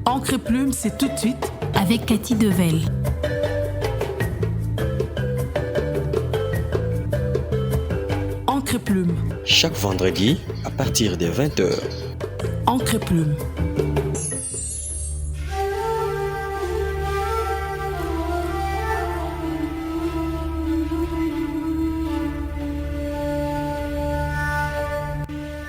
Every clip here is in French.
Encre et Plume, c'est tout de suite avec Cathy Devel. Encre et Plume. Chaque vendredi à partir des 20h. Encre et Plume.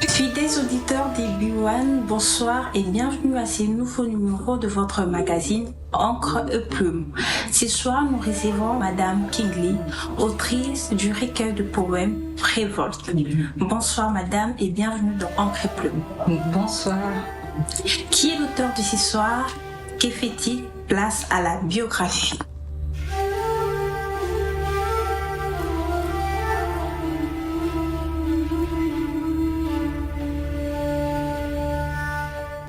Fidèles auditeurs des B1, bonsoir et bienvenue à ce nouveau numéro de votre magazine Encre et Plume. Ce soir, nous recevons Madame Kingley, autrice du recueil de poèmes Révolte. Bonsoir Madame et bienvenue dans Encre et Plume. Bonsoir. Qui est l'auteur de ce soir? Que fait-il? Place à la biographie.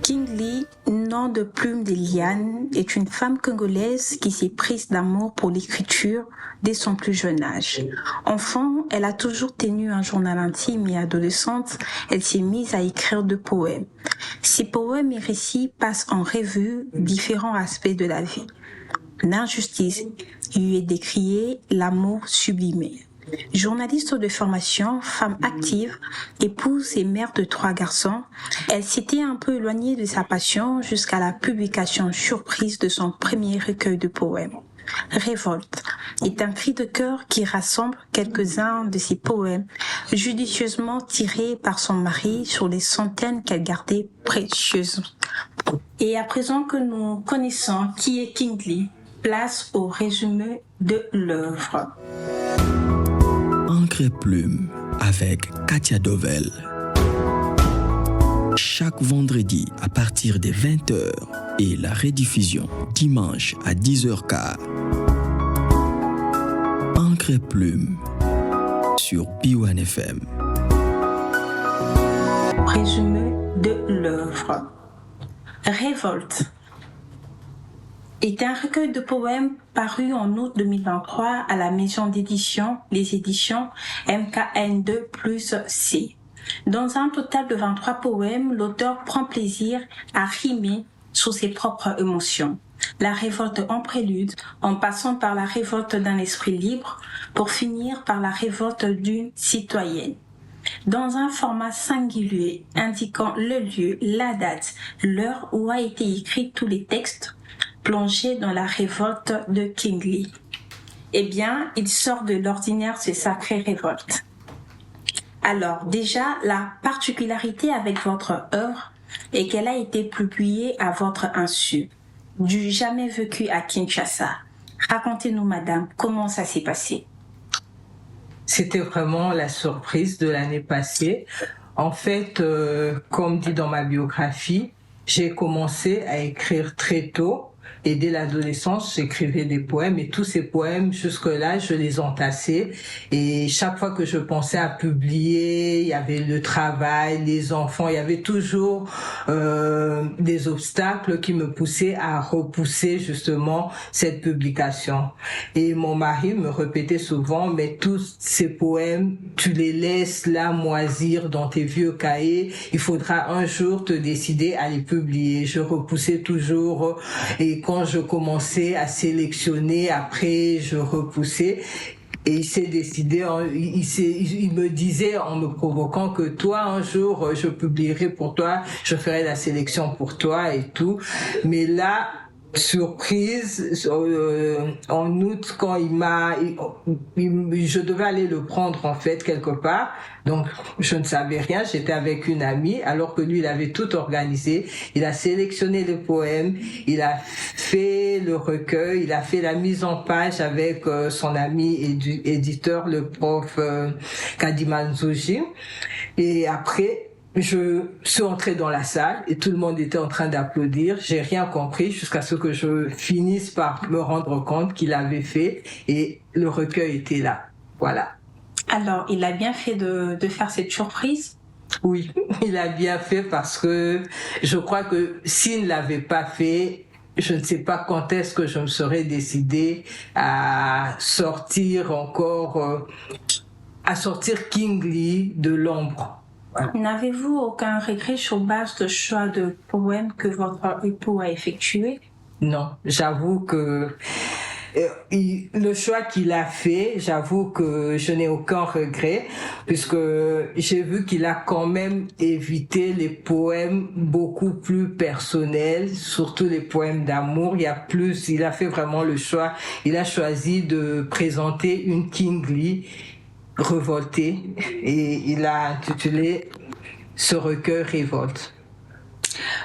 Kingley, nom de plume de Liane, est une femme congolaise qui s'est prise d'amour pour l'écriture dès son plus jeune âge. Enfant, elle a toujours tenu un journal intime et adolescente, elle s'est mise à écrire de poèmes. Ces poèmes et récits passent en revue différents aspects de la vie. L'injustice lui est décriée, l'amour sublimé. Journaliste de formation, femme active, épouse et mère de 3 garçons, elle s'était un peu éloignée de sa passion jusqu'à la publication surprise de son premier recueil de poèmes. Révolte est un cri de cœur qui rassemble quelques-uns de ses poèmes, judicieusement tirés par son mari sur les centaines qu'elle gardait précieuses. Et à présent que nous connaissons qui est Kingley, place au résumé de l'œuvre. Encre et Plume avec Katia Devel. Chaque vendredi à partir des 20h et la rediffusion dimanche à 10h15. Encre et Plume sur B1 FM. Résumé de l'œuvre. Révolte est un recueil de poèmes paru en août 2023 à la maison d'édition, les éditions MKN2 plus C. Dans un total de 23 poèmes, l'auteur prend plaisir à rimer sur ses propres émotions. La révolte en prélude, en passant par la révolte d'un esprit libre, pour finir par la révolte d'une citoyenne. Dans un format singulier indiquant le lieu, la date, l'heure où a été écrit tous les textes, plongé dans la révolte de Kingley. Eh bien, il sort de l'ordinaire ces sacrées révoltes. Alors, déjà, la particularité avec votre œuvre est qu'elle a été publiée à votre insu, du jamais vécu à Kinshasa. Racontez-nous, madame, comment ça s'est passé? C'était vraiment la surprise de l'année passée. En fait, comme dit dans ma biographie, j'ai commencé à écrire très tôt. Et dès l'adolescence, j'écrivais des poèmes et tous ces poèmes, jusque-là, je les entassais. Et chaque fois que je pensais à publier, il y avait le travail, les enfants, il y avait toujours des obstacles qui me poussaient à repousser justement cette publication. Et mon mari me répétait souvent, mais tous ces poèmes, tu les laisses là moisir dans tes vieux cahiers, il faudra un jour te décider à les publier. Je repoussais toujours et quand je commençais à sélectionner, après je repoussais. Et il s'est décidé, il me disait en me provoquant que toi, un jour, je publierai pour toi, je ferai la sélection pour toi et tout. Mais là, surprise, en août, quand je devais aller le prendre en fait quelque part, donc je ne savais rien, j'étais avec une amie, alors que lui il avait tout organisé, il a sélectionné les poèmes, il a fait le recueil, il a fait la mise en page avec son ami éditeur, le prof Kadima Nzouji, et après je suis entrée dans la salle et tout le monde était en train d'applaudir. J'ai rien compris jusqu'à ce que je finisse par me rendre compte qu'il avait fait et le recueil était là. Voilà. Alors, il a bien fait de faire cette surprise? Oui, il a bien fait parce que je crois que s'il ne l'avait pas fait, je ne sais pas quand est-ce que je me serais décidée à sortir à sortir Kingsley de l'ombre. Voilà. N'avez-vous aucun regret sur base de choix de poèmes que votre époux a effectué? Non, j'avoue que le choix qu'il a fait, j'avoue que je n'ai aucun regret, puisque j'ai vu qu'il a quand même évité les poèmes beaucoup plus personnels, surtout les poèmes d'amour. Il a fait vraiment le choix. Il a choisi de présenter une Kingsley révoltée et il a intitulé ce recueil Révolte.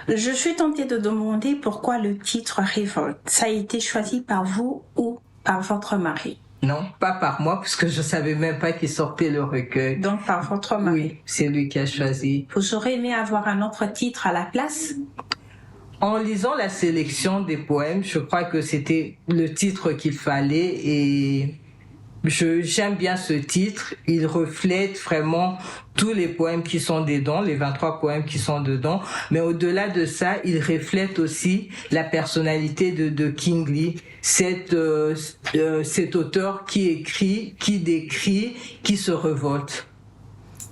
Je suis tentée de demander pourquoi le titre Révolte. Ça a été choisi par vous ou par votre mari? Non, pas par moi, puisque je savais même pas qu'il sortait le recueil. Donc par votre mari? Oui, c'est lui qui a choisi. Vous aurez aimé avoir un autre titre à la place? En lisant la sélection des poèmes, je crois que c'était le titre qu'il fallait et j'aime bien ce titre. Il reflète vraiment tous les poèmes qui sont dedans, les 23 poèmes qui sont dedans. Mais au-delà de ça, il reflète aussi la personnalité de Kingsley, cet auteur qui écrit, qui décrit, qui se révolte.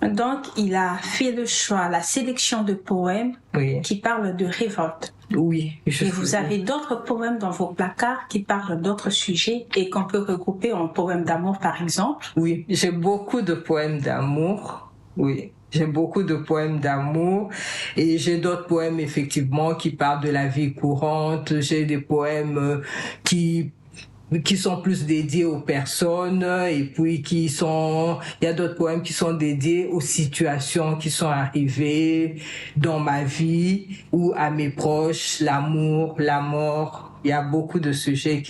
Donc, il a fait le choix, la sélection de poèmes qui parlent de révolte. Oui. Et vous avez d'autres poèmes dans vos placards qui parlent d'autres sujets et qu'on peut regrouper en poèmes d'amour, par exemple? Oui, j'ai beaucoup de poèmes d'amour. Oui. J'ai beaucoup de poèmes d'amour et j'ai d'autres poèmes effectivement qui parlent de la vie courante. J'ai des poèmes qui sont plus dédiés aux personnes et puis il y a d'autres poèmes qui sont dédiés aux situations qui sont arrivées dans ma vie ou à mes proches, l'amour, la mort. Il y a beaucoup de sujets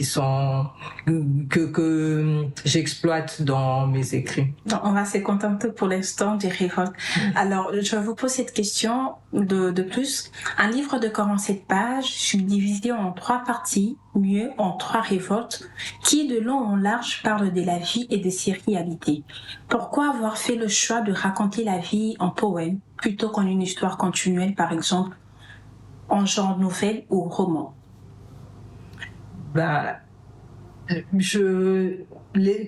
que j'exploite dans mes écrits. Donc, on va se contenter pour l'instant des révoltes. Alors, je vous pose cette question de plus. Un livre de 47 pages, subdivisé en 3 parties, mieux en 3 révoltes, qui de long en large parle de la vie et de ses réalités. Pourquoi avoir fait le choix de raconter la vie en poème plutôt qu'en une histoire continuelle, par exemple, en genre nouvelle ou roman?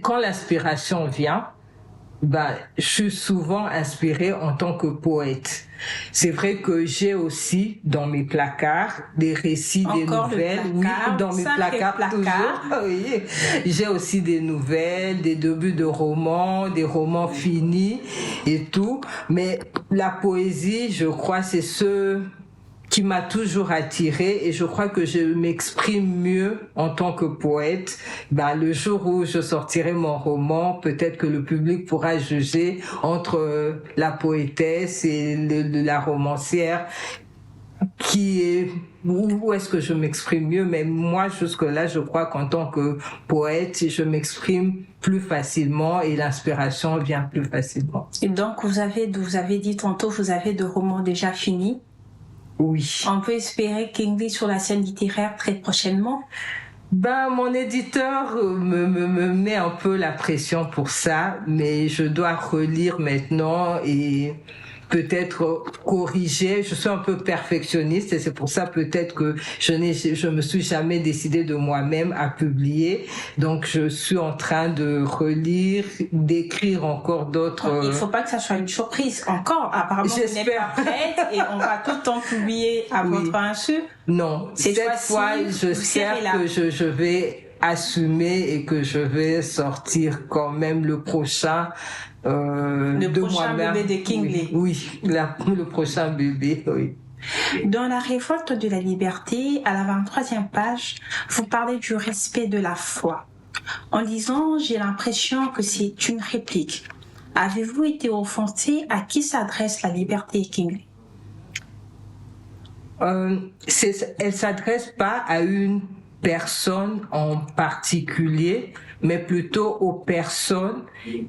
Quand l'inspiration vient, je suis souvent inspirée en tant que poète. C'est vrai que j'ai aussi dans mes placards des récits, des nouvelles. Oui, dans mes placards toujours. Oui. J'ai aussi des nouvelles, des débuts de romans, des romans finis et tout. Mais la poésie, je crois, c'est ce qui m'a toujours attirée et je crois que je m'exprime mieux en tant que poète. Le jour où je sortirai mon roman, peut-être que le public pourra juger entre la poétesse et la romancière où est-ce que je m'exprime mieux. Mais moi, jusque-là, je crois qu'en tant que poète, je m'exprime plus facilement et l'inspiration vient plus facilement. Et donc, vous avez dit tantôt, vous avez de romans déjà finis? Oui. On peut espérer Kingsley sur la scène littéraire très prochainement? Mon éditeur me met un peu la pression pour ça, mais je dois relire maintenant et peut-être corriger. Je suis un peu perfectionniste et c'est pour ça peut-être que je me suis jamais décidée de moi-même à publier. Donc je suis en train de relire, d'écrire encore d'autres. Il faut pas que ça soit une surprise encore. Apparemment, vous n'êtes pas prête et on va tout le temps publier à votre insu. Non, cette fois, j'espère que je vais assumer et que je vais sortir quand même le prochain le prochain bébé de Kingsley. Oui, le prochain bébé, oui. Dans La Révolte de la liberté, à la 23e page, vous parlez du respect de la foi. En lisant, j'ai l'impression que c'est une réplique. Avez-vous été offensé? À qui s'adresse la liberté Kingsley? Elle s'adresse pas à une personne en particulier, mais plutôt aux personnes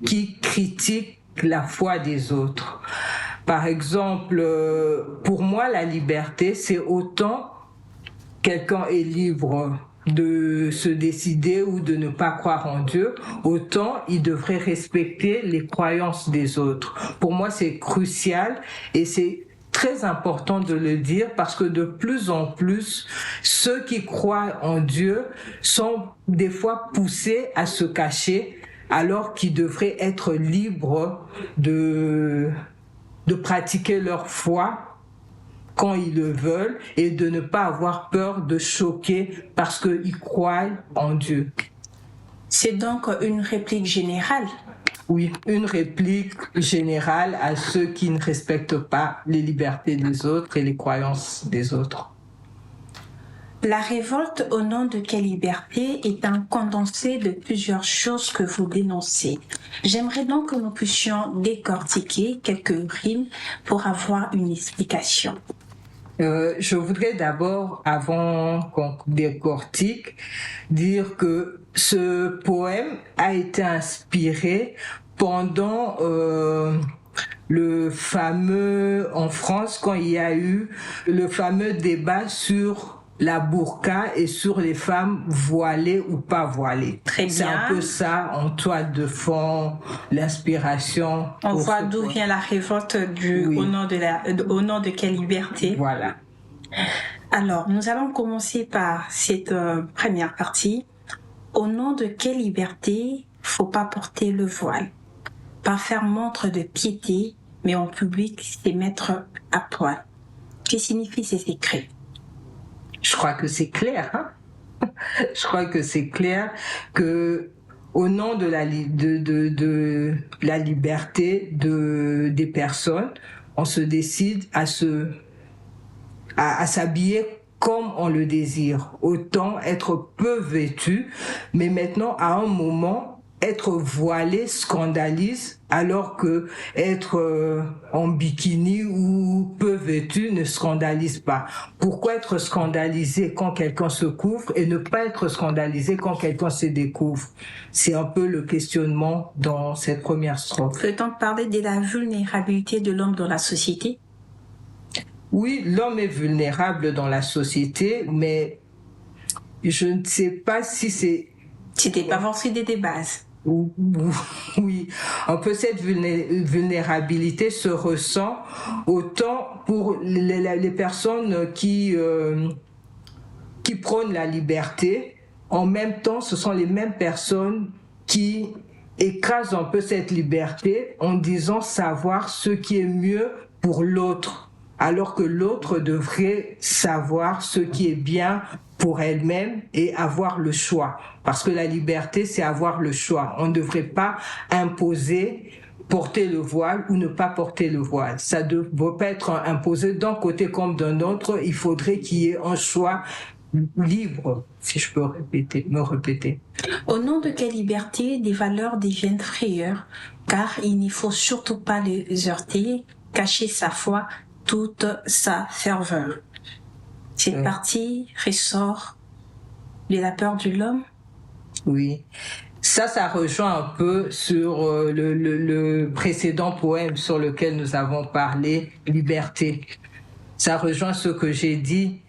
qui critiquent la foi des autres. Par exemple, pour moi, la liberté, c'est autant quelqu'un est libre de se décider ou de ne pas croire en Dieu, autant il devrait respecter les croyances des autres. Pour moi, c'est crucial et c'est très important de le dire parce que de plus en plus, ceux qui croient en Dieu sont des fois poussés à se cacher alors qu'ils devraient être libres de pratiquer leur foi quand ils le veulent et de ne pas avoir peur de choquer parce qu'ils croient en Dieu. C'est donc une réplique générale. Oui, une réplique générale à ceux qui ne respectent pas les libertés des autres et les croyances des autres. La révolte au nom de quelle liberté est un condensé de plusieurs choses que vous dénoncez. J'aimerais donc que nous puissions décortiquer quelques rimes pour avoir une explication. Je voudrais d'abord, avant qu'on décortique, dire que ce poème a été inspiré pendant le fameux, en France, quand il y a eu le fameux débat sur la burqa et sur les femmes voilées ou pas voilées. Très bien. C'est un peu ça, en toile de fond, l'inspiration. On voit d'où vient la révolte au nom de quelle liberté. Voilà. Alors, nous allons commencer par cette première partie. Au nom de quelle liberté faut pas porter le voile? Pas faire montre de piété, mais en public, c'est mettre à poil. Que signifient ces écrits? Je crois que c'est clair, hein? Je crois que c'est clair que au nom de la liberté des personnes, on se décide à s'habiller comme on le désire. Autant être peu vêtu, mais maintenant, à un moment, être voilé scandalise, alors que être en bikini ou peu vêtu ne scandalise pas. Pourquoi être scandalisé quand quelqu'un se couvre et ne pas être scandalisé quand quelqu'un se découvre? C'est un peu le questionnement dans cette première strophe. Peut-on parler de la vulnérabilité de l'homme dans la société? Oui, l'homme est vulnérable dans la société, mais je ne sais pas si c'est... C'était pas forcément des bases. Oui, un peu cette vulnérabilité se ressent autant pour les personnes qui prônent la liberté. En même temps, ce sont les mêmes personnes qui écrasent un peu cette liberté en disant savoir ce qui est mieux pour l'autre, alors que l'autre devrait savoir ce qui est bien pour elle-même et avoir le choix. Parce que la liberté, c'est avoir le choix. On ne devrait pas imposer porter le voile ou ne pas porter le voile. Ça ne doit pas être imposé d'un côté comme d'un autre. Il faudrait qu'il y ait un choix libre, si je peux me répéter. Au nom de quelle liberté des valeurs deviennent frayeurs, car il ne faut surtout pas les heurter, cacher sa foi, toute sa ferveur. Cette partie ressort de la peur de l'homme. Oui. Ça rejoint un peu sur le précédent poème sur lequel nous avons parlé, Liberté. Ça rejoint ce que j'ai dit,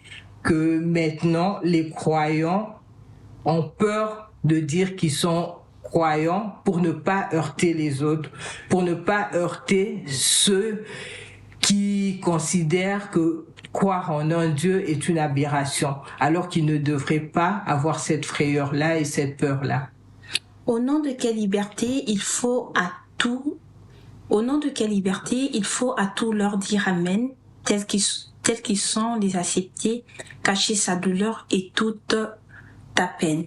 que maintenant les croyants ont peur de dire qu'ils sont croyants pour ne pas heurter les autres, pour ne pas heurter ceux qui considèrent que croire en un Dieu est une aberration, alors qu'ils ne devraient pas avoir cette frayeur-là et cette peur-là. Au nom de quelle liberté il faut à tout leur dire amen, tels qu'ils sont, les accepter, cacher sa douleur et toute ta peine.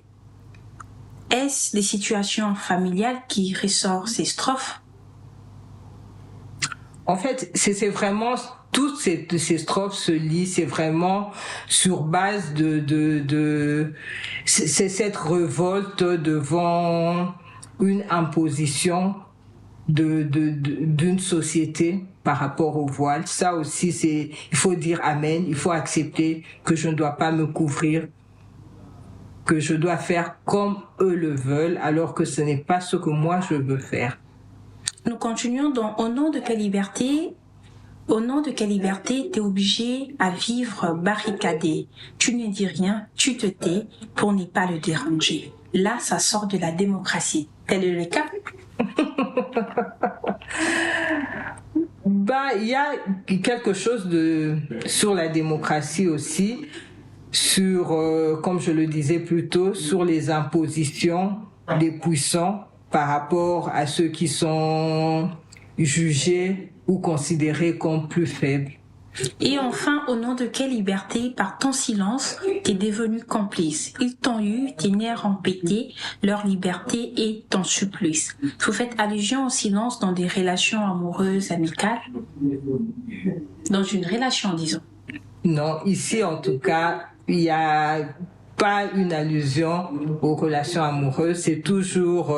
Est-ce les situations familiales qui ressortent ces strophes? En fait, c'est vraiment toutes ces strophes se lient, c'est vraiment sur base c'est cette révolte devant une imposition d'une société par rapport au voile. Ça aussi, il faut dire amen, il faut accepter que je ne dois pas me couvrir, que je dois faire comme eux le veulent, alors que ce n'est pas ce que moi je veux faire. Nous continuons donc. Au nom de quelle liberté t'es obligé à vivre barricadé? Tu ne dis rien, tu te tais pour ne pas le déranger. Là, ça sort de la démocratie. Tel est le cas? il y a quelque chose sur la démocratie aussi, sur, comme je le disais plus tôt, sur les impositions des puissants par rapport à ceux qui sont jugés ou considérés comme plus faibles. Et enfin, au nom de quelle liberté, par ton silence, t'es devenu complice? Ils t'ont eu, tes nerfs ont pété, leur liberté est ton supplice. Vous faites allusion au silence dans des relations amoureuses, amicales? Dans une relation, disons. Non, ici en tout cas, il n'y a pas une allusion aux relations amoureuses, c'est toujours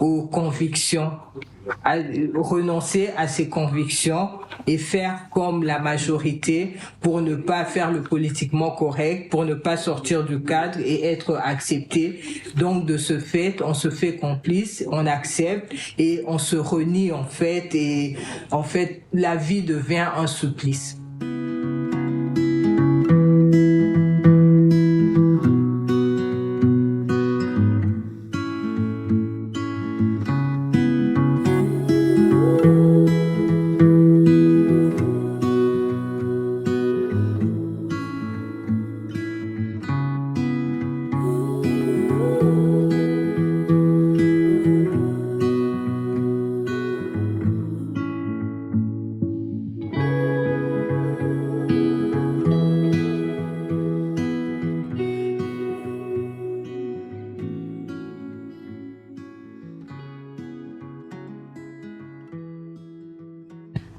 aux convictions. Renoncer à ses convictions et faire comme la majorité pour ne pas faire le politiquement correct, pour ne pas sortir du cadre et être accepté. Donc de ce fait, on se fait complice, on accepte et on se renie en fait, et en fait la vie devient un supplice.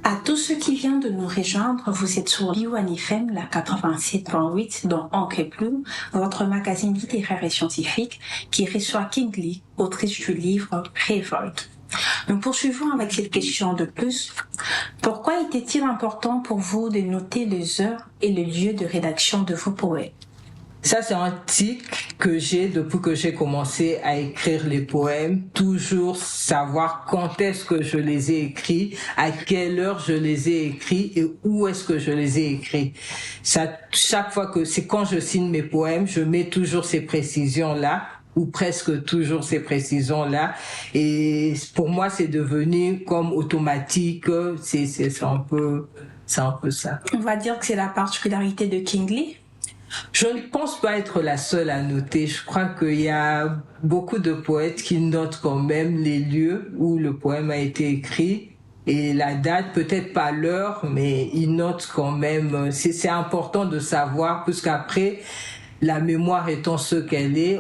À tous ceux qui viennent de nous rejoindre, vous êtes sur Liwan FM, la 87.8, dans Encre et Plume, votre magazine littéraire et scientifique qui reçoit Kingsley, autrice du livre Révolte. Nous poursuivons avec cette question de plus. Pourquoi était-il important pour vous de noter les heures et les lieux de rédaction de vos poèmes? Ça, c'est un tic que j'ai depuis que j'ai commencé à écrire les poèmes. Toujours savoir quand est-ce que je les ai écrits, à quelle heure je les ai écrits et où est-ce que je les ai écrits. Ça, chaque fois que c'est quand je signe mes poèmes, je mets toujours ces précisions-là, ou presque toujours ces précisions-là. Et pour moi, c'est devenu comme automatique. C'est un peu ça. On va dire que c'est la particularité de Kingsley. Je ne pense pas être la seule à noter. Je crois qu'il y a beaucoup de poètes qui notent quand même les lieux où le poème a été écrit et la date, peut-être pas l'heure, mais ils notent quand même. C'est important de savoir, puisqu'après, la mémoire étant ce qu'elle est,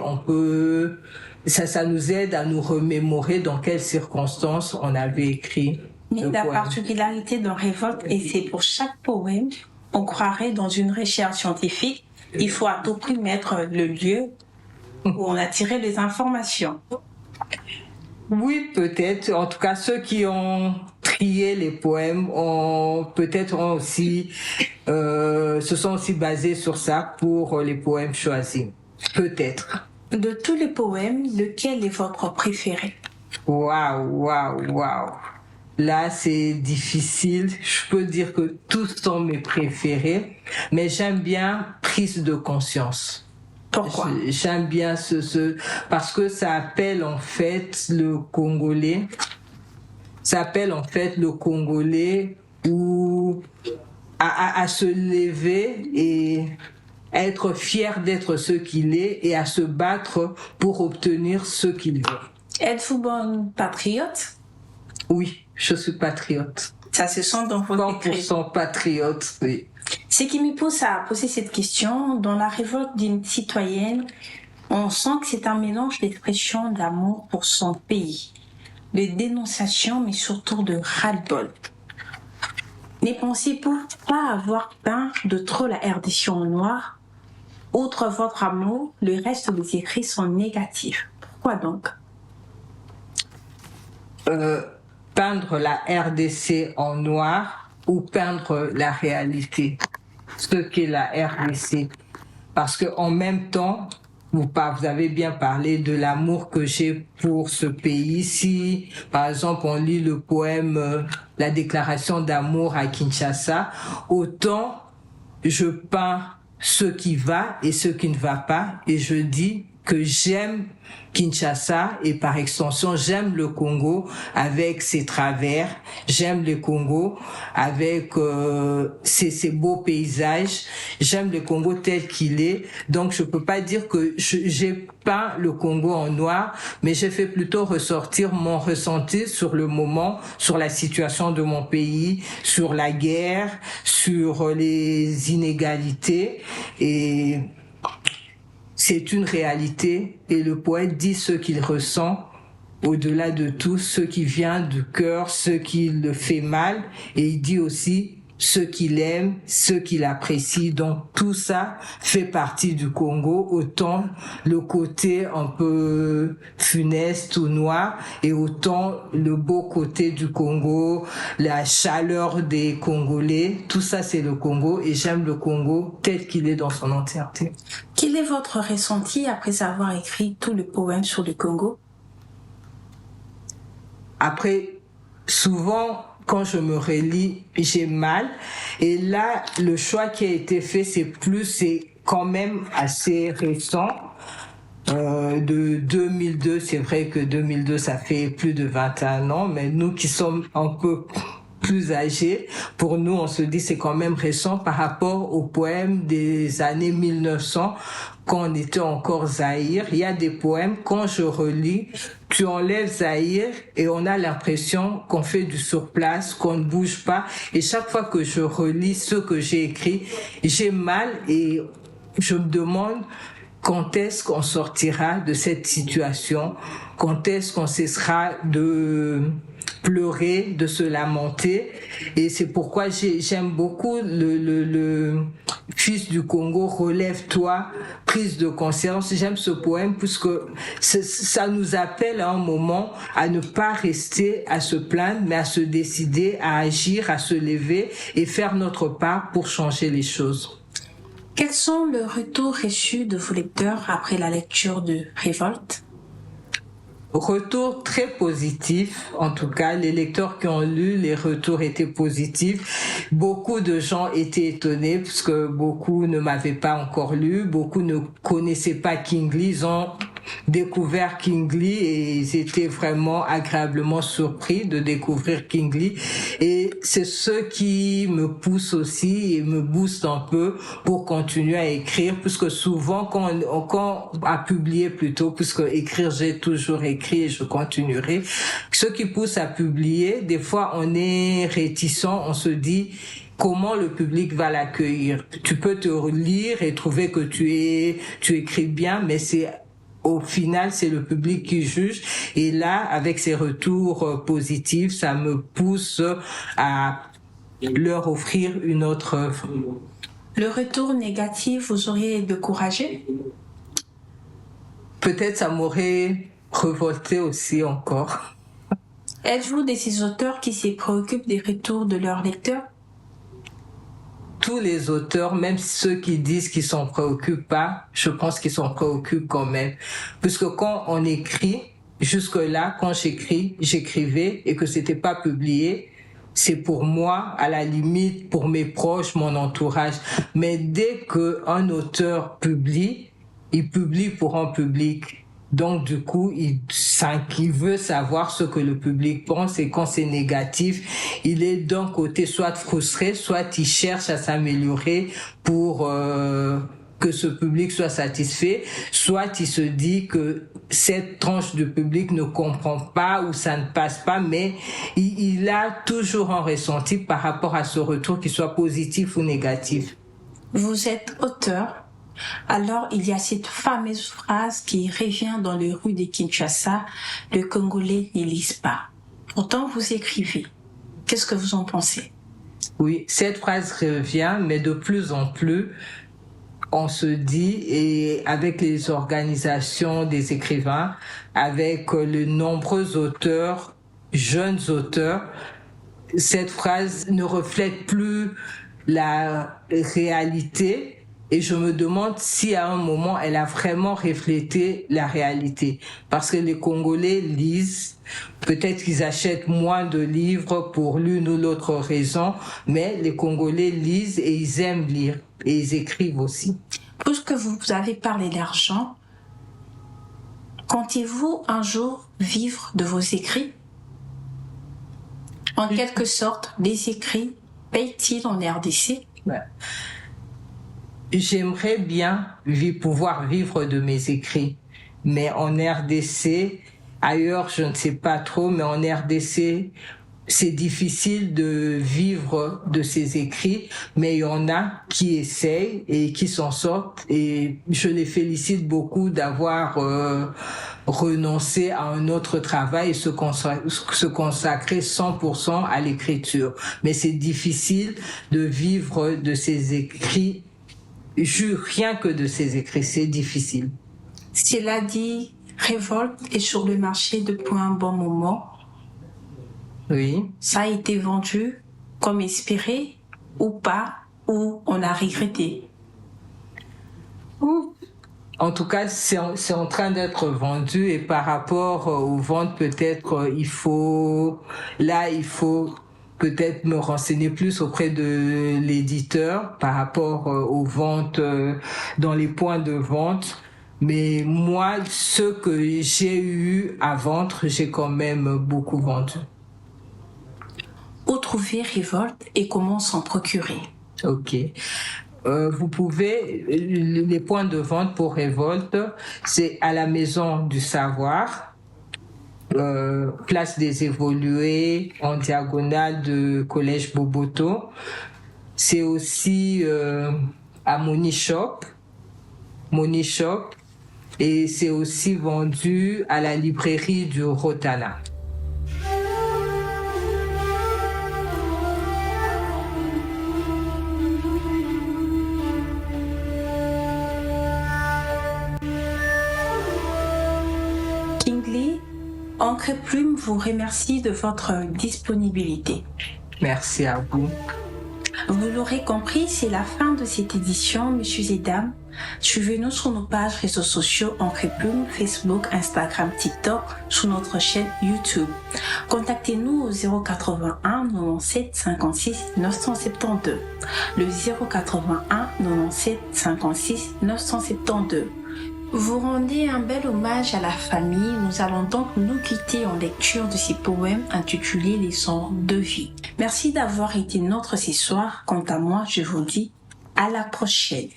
ça nous aide à nous remémorer dans quelles circonstances on avait écrit. Mais la particularité dans Révolte, et c'est pour chaque poème, on croirait dans une recherche scientifique, il faut à tout prix mettre le lieu où on a tiré les informations. Oui, peut-être. En tout cas, ceux qui ont trié les poèmes se sont aussi basés sur ça pour les poèmes choisis. Peut-être. De tous les poèmes, lequel est votre préféré? Waouh. Là, c'est difficile. Je peux dire que tous sont mes préférés, mais j'aime bien Prise de conscience. Pourquoi? J'aime bien parce que ça appelle en fait le Congolais. Ça appelle en fait le Congolais à se lever et à être fier d'être ce qu'il est et à se battre pour obtenir ce qu'il veut. Êtes-vous bon patriote? Oui, je suis patriote. Ça se sent dans votre écrit. 100% patriote, oui. Ce qui me pousse à poser cette question, dans la révolte d'une citoyenne, on sent que c'est un mélange d'expression d'amour pour son pays, de dénonciation, mais surtout de ras-le-bol. Ne pensez-vous pas avoir peint de trop la RDC en noir? Outre votre amour, le reste des écrits sont négatifs. Pourquoi donc? Peindre la RDC en noir ou peindre la réalité, ce qu'est la RDC. Parce que en même temps, vous avez bien parlé de l'amour que j'ai pour ce pays. Si, par exemple, on lit le poème La déclaration d'amour à Kinshasa, autant je peins ce qui va et ce qui ne va pas, et je dis que j'aime Kinshasa et par extension j'aime le Congo avec ses travers, j'aime le Congo avec ses beaux paysages, j'aime le Congo tel qu'il est. Donc je peux pas dire que j'ai peint le Congo en noir, mais j'ai fait plutôt ressortir mon ressenti sur le moment, sur la situation de mon pays, sur la guerre, sur les inégalités, et c'est une réalité, et le poète dit ce qu'il ressent, au-delà de tout, ce qui vient du cœur, ce qui le fait mal, et il dit aussi ce qu'il aime, ce qu'il apprécie. Donc tout ça fait partie du Congo, autant le côté un peu funeste ou noir, et autant le beau côté du Congo, la chaleur des Congolais. Tout ça c'est le Congo, et j'aime le Congo tel qu'il est dans son entièreté. Quel est votre ressenti après avoir écrit tout le poème sur le Congo? Après, souvent, quand je me relis, j'ai mal. Et là, le choix qui a été fait, c'est quand même assez récent. De 2002, c'est vrai que 2002, ça fait plus de 21 ans, mais nous qui sommes un peu plus âgés, pour nous, on se dit c'est quand même récent par rapport aux poèmes des années 1900, quand on était encore Zaïre. Il y a des poèmes, quand je relis, tu enlèves Zaïre et on a l'impression qu'on fait du surplace, qu'on ne bouge pas. Et chaque fois que je relis ce que j'ai écrit, j'ai mal, et je me demande quand est-ce qu'on sortira de cette situation, quand est-ce qu'on cessera de pleurer, de se lamenter. Et c'est pourquoi j'aime beaucoup le Fils du Congo, relève-toi, prise de conscience. J'aime ce poème puisque ça nous appelle à un moment à ne pas rester à se plaindre, mais à se décider, à agir, à se lever et faire notre part pour changer les choses. Quels sont les retours reçus de vos lecteurs après la lecture de Révolte? Retour très positif, en tout cas, les lecteurs qui ont lu, les retours étaient positifs. Beaucoup de gens étaient étonnés parce que beaucoup ne m'avaient pas encore lu, beaucoup ne connaissaient pas King Lee, ils ont découvert King Lee et ils étaient vraiment agréablement surpris de découvrir King Lee. Et c'est ce qui me pousse aussi et me booste un peu pour continuer à écrire, puisque souvent quand à publier plutôt, puisque écrire j'ai toujours écrit et je continuerai. Ce qui pousse à publier, des fois on est réticent, on se dit comment le public va l'accueillir. Tu peux te lire et trouver que tu écris bien, mais au final, c'est le public qui juge. Et là, avec ces retours positifs, ça me pousse à leur offrir une autre œuvre. Le retour négatif vous auriez découragé? Peut-être ça m'aurait révolté aussi encore. Êtes-vous de ces auteurs qui se préoccupent des retours de leurs lecteurs? Tous les auteurs, même ceux qui disent qu'ils s'en préoccupent pas, je pense qu'ils s'en préoccupent quand même. Puisque quand on écrit, jusque-là, quand j'écrivais et que c'était pas publié, c'est pour moi, à la limite, pour mes proches, mon entourage. Mais dès qu'un auteur publie, il publie pour un public. Donc, du coup, il veut savoir ce que le public pense, et quand c'est négatif, il est d'un côté soit frustré, soit il cherche à s'améliorer pour que ce public soit satisfait, soit il se dit que cette tranche du public ne comprend pas ou ça ne passe pas, mais il a toujours un ressenti par rapport à ce retour, qu'il soit positif ou négatif. Vous êtes auteur. Alors, il y a cette fameuse phrase qui revient dans les rues de Kinshasa, le Congolais ne lisent pas. Pourtant, vous écrivez. Qu'est-ce que vous en pensez? Oui, cette phrase revient, mais de plus en plus, on se dit, et avec les organisations des écrivains, avec les nombreux auteurs, jeunes auteurs, cette phrase ne reflète plus la réalité. Et je me demande si à un moment elle a vraiment reflété la réalité. Parce que les Congolais lisent, peut-être qu'ils achètent moins de livres pour l'une ou l'autre raison, mais les Congolais lisent et ils aiment lire. Et ils écrivent aussi. Puisque vous avez parlé d'argent, Comptez-vous un jour vivre de vos écrits? En quelque sorte, les écrits payent-ils en RDC? J'aimerais bien pouvoir vivre de mes écrits, mais en RDC, ailleurs je ne sais pas trop, mais en RDC, c'est difficile de vivre de ses écrits, mais il y en a qui essayent et qui s'en sortent, et je les félicite beaucoup d'avoir renoncé à un autre travail et se consacrer 100% à l'écriture. Mais c'est difficile de vivre de ses écrits, rien que de ses écrits, c'est difficile. Cela dit, Révolte est sur le marché depuis un bon moment. Oui. Ça a été vendu comme espéré ou pas, ou on a regretté? En tout cas, c'est en train d'être vendu, et par rapport aux ventes, peut-être il faut peut-être me renseigner plus auprès de l'éditeur par rapport aux ventes dans les points de vente. Mais moi, ce que j'ai eu à vendre, j'ai quand même beaucoup vendu. Où trouver Révolte et comment s'en procurer? Ok. Vous pouvez, les points de vente pour Révolte, c'est à la Maison du Savoir, place des Évolués, en diagonale de Collège Boboto. C'est aussi à Money Shop, et c'est aussi vendu à la librairie du Rotana. Encre et Plume vous remercie de votre disponibilité. Merci à vous. Vous l'aurez compris, c'est la fin de cette édition, messieurs et dames. Suivez-nous sur nos pages réseaux sociaux Encre et Plume, Facebook, Instagram, TikTok, sur notre chaîne YouTube. Contactez-nous au 081 97 56 972. Le 081 97 56 972. Vous rendez un bel hommage à la famille. Nous allons donc nous quitter en lecture de ces poèmes intitulés Leçons de vie. Merci d'avoir été nôtres ce soir. Quant à moi, je vous dis à la prochaine.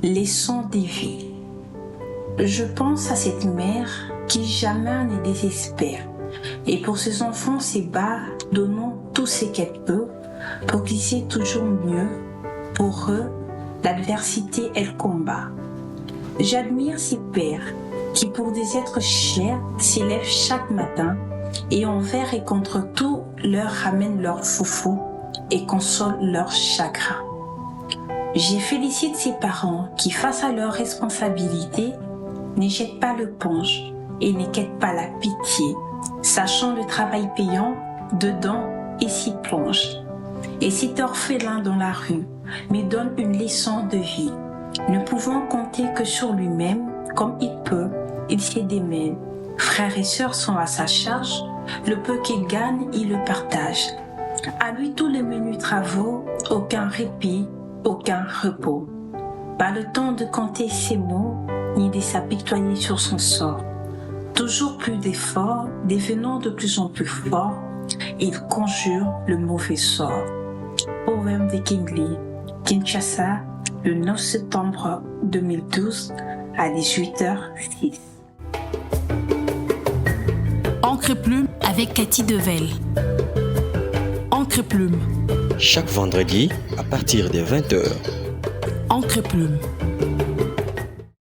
Leçons de vie. Je pense à cette mère qui jamais ne désespère. Et pour ses enfants, se bat, donnant tout ce qu'elle peut pour qu'ils aient toujours mieux. Pour eux, l'adversité, elle combat. J'admire ces pères qui, pour des êtres chers, s'élèvent chaque matin et envers et contre tout leur ramènent leur foufou et consolent leur chagrin. Je félicite ces parents qui, face à leurs responsabilités, ne jettent pas l'éponge et ne quittent pas la pitié, sachant le travail payant dedans et s'y plonge. Et cet orphelin dans la rue me donne une leçon de vie. Ne pouvant compter que sur lui-même, comme il peut, il se démène. Frères et sœurs sont à sa charge, le peu qu'il gagne, il le partage. À lui tous les menus travaux, aucun répit, aucun repos. Pas le temps de compter ses mots, ni de s'apitoyer sur son sort. Toujours plus d'efforts, devenant de plus en plus fort, il conjure le mauvais sort. Poème de King Lee, Kinshasa, le 9 septembre 2012 à 18h06. Encre et Plume avec Cathy Devel. Encre et Plume. Chaque vendredi à partir de 20h. Encre et Plume.